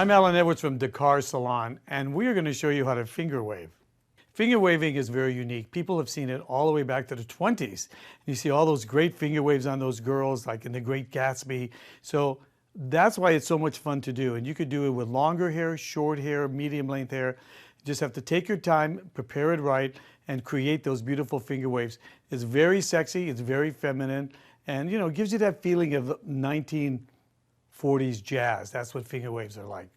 I'm Alan Edwards from Dakar Salon, and we are going to show you how to finger wave. Finger waving is very unique. People have seen it all the way back to the 20s. You see all those great finger waves on those girls, like in The Great Gatsby. So that's why it's so much fun to do. And you could do it with longer hair, short hair, medium length hair. You just have to take your time, prepare it right, and create those beautiful finger waves. It's very sexy, it's very feminine, and it gives you that feeling of 1940s jazz. That's what finger waves are like.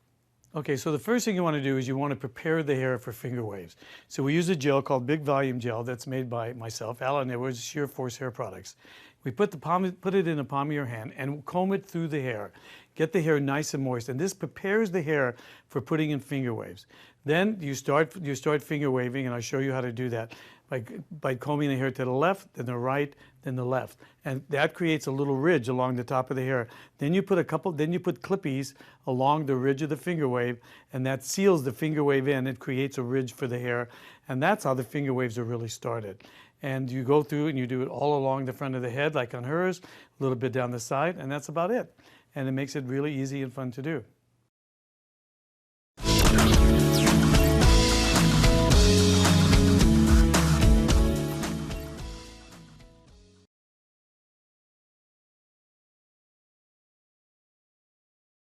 Okay, so the first thing you want to do is you want to prepare the hair for finger waves. So we use a gel called Big Volume Gel that's made by myself, Alan Edwards, Sheer Force Hair Products. We put it in the palm of your hand and comb it through the hair. Get the hair nice and moist, and this prepares the hair for putting in finger waves. Then you start finger waving, and I'll show you how to do that by combing the hair to the left, then the right, then the left, and that creates a little ridge along the top of the hair. Then you put clippies along the ridge of the finger wave, and that seals the finger wave in. It creates a ridge for the hair, and that's how the finger waves are really started. And you go through and you do it all along the front of the head, like on hers, a little bit down the side, and that's about it. And it makes it really easy and fun to do.